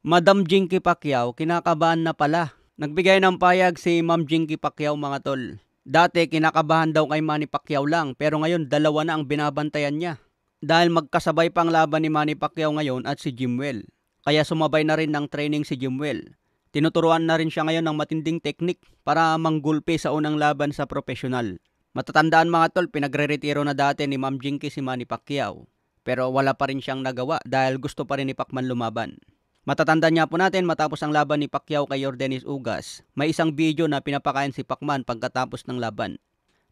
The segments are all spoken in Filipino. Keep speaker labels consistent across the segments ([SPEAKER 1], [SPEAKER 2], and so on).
[SPEAKER 1] Madam Jinky Pacquiao, kinakabahan na pala. Nagbigay ng payag si Ma'am Jinky Pacquiao mga tol. Dati kinakabahan daw kay Manny Pacquiao lang pero ngayon dalawa na ang binabantayan niya. Dahil magkasabay pang laban ni Manny Pacquiao ngayon at si Jimwell. Kaya sumabay na rin ng training si Jimwell. Tinuturuan na rin siya ngayon ng matinding teknik para manggulpi sa unang laban sa profesional. Matatandaan mga tol, pinagre-retiro na dati ni Ma'am Jinky si Manny Pacquiao. Pero wala pa rin siyang nagawa dahil gusto pa rin ni Pacman lumaban. Matatandaan niya po natin matapos ang laban ni Pacquiao kay Yordenis Ugas, may isang video na pinapakain si Pacman pagkatapos ng laban.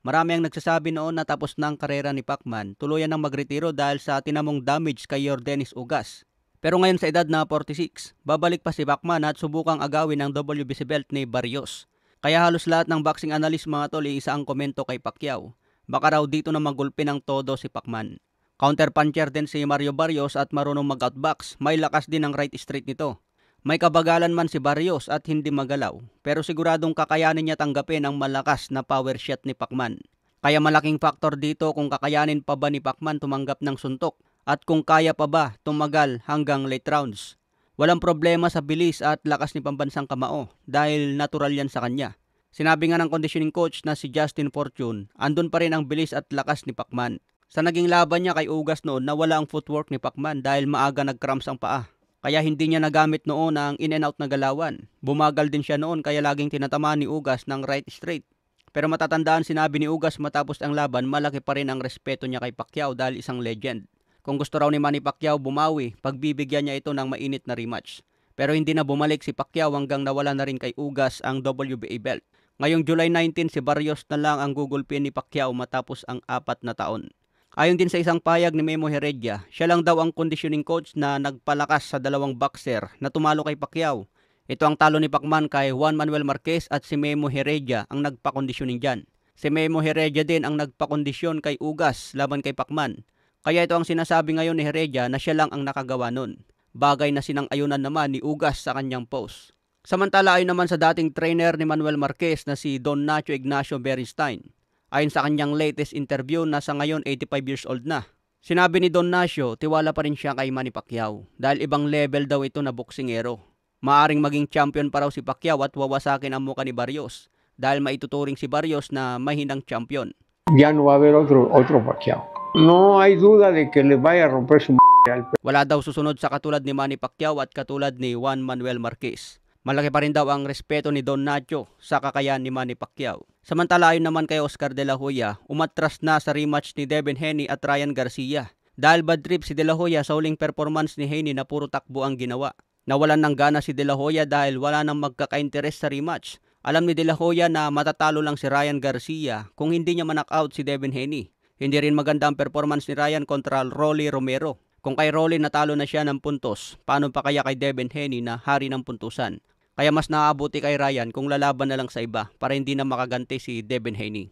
[SPEAKER 1] Marami ang nagsasabi noon na tapos na ang karera ni Pacman, tuluyan ng magretiro dahil sa tinamong damage kay Yordenis Ugas. Pero ngayon sa edad na 46, babalik pa si Pacman at subukang agawin ang WBC belt ni Barrios. Kaya halos lahat ng boxing analyst mga tol isa ang komento kay Pacquiao. Baka raw dito na magulpi ng todo si Pacman. Counter-puncher din si Mario Barrios at marunong mag-outbox. May lakas din ang right straight nito. May kabagalan man si Barrios at hindi magalaw. Pero siguradong kakayanin niya tanggapin ang malakas na power shot ni Pacman. Kaya malaking faktor dito kung kakayanin pa ba ni Pacman tumanggap ng suntok at kung kaya pa ba tumagal hanggang late rounds. Walang problema sa bilis at lakas ni pambansang kamao dahil natural yan sa kanya. Sinabi nga ng conditioning coach na si Justin Fortune, andun pa rin ang bilis at lakas ni Pacman. Sa naging laban niya kay Ugas noon nawala ang footwork ni Pacman dahil maaga nag-cramps ang paa. Kaya hindi niya nagamit noon ang in and out na galawan. Bumagal din siya noon kaya laging tinatamaan ni Ugas ng right straight. Pero matatandaan sinabi ni Ugas matapos ang laban malaki pa rin ang respeto niya kay Pacquiao dahil isang legend. Kung gusto raw ni Manny Pacquiao bumawi, pagbibigyan niya ito ng mainit na rematch. Pero hindi na bumalik si Pacquiao hanggang nawala na rin kay Ugas ang WBA belt. Ngayong July 19 si Barrios na lang ang gugulpiin ni Pacquiao matapos ang 4 na taon. Ayon din sa isang payag ni Memo Heredia, siya lang daw ang conditioning coach na nagpalakas sa dalawang boxer na tumalo kay Pacquiao. Ito ang talo ni Pacman kay Juan Manuel Marquez at si Memo Heredia ang nagpa-conditioning dyan. Si Memo Heredia din ang nagpa-kondisyon kay Ugas laban kay Pacman. Kaya ito ang sinasabi ngayon ni Heredia na siya lang ang nakagawa nun. Bagay na sinang-ayunan naman ni Ugas sa kanyang post. Samantala ayon naman sa dating trainer ni Manuel Marquez na si Don Nacho Ignacio Beristain. Ayon sa kanyang latest interview na sa ngayon 85 years old na. Sinabi ni Don Nacio, tiwala pa rin siya kay Manny Pacquiao dahil ibang level daw ito na boksingero. Maaring maging champion pa raw si Pacquiao at wawasakin ang muka ni Barrios dahil maituturing si Barrios na mahinang champion.
[SPEAKER 2] Ya no va a haber otro Pacquiao. No hay duda de que le vaya a romper su
[SPEAKER 1] Wala daw susunod sa katulad ni Manny Pacquiao at katulad ni Juan Manuel Marquez. Malaki pa rin daw ang respeto ni Don Nacho sa kakayahan ni Manny Pacquiao. Samantala ayon naman kay Oscar De La Hoya, umatras na sa rematch ni Devin Haney at Ryan Garcia. Dahil bad trip si De La Hoya sa huling performance ni Haney na puro takbo ang ginawa. Nawalan ng gana si De La Hoya dahil wala nang magkaka-interest sa rematch. Alam ni De La Hoya na matatalo lang si Ryan Garcia kung hindi niya ma-knockout si Devin Haney. Hindi rin maganda ang performance ni Ryan kontra Rolly Romero. Kung kay Rolly natalo na siya ng puntos, paano pa kaya kay Devin Haney na hari ng puntusan? Kaya mas naaabuti kay Ryan kung lalaban na lang sa iba para hindi na makaganti si Devin Haney.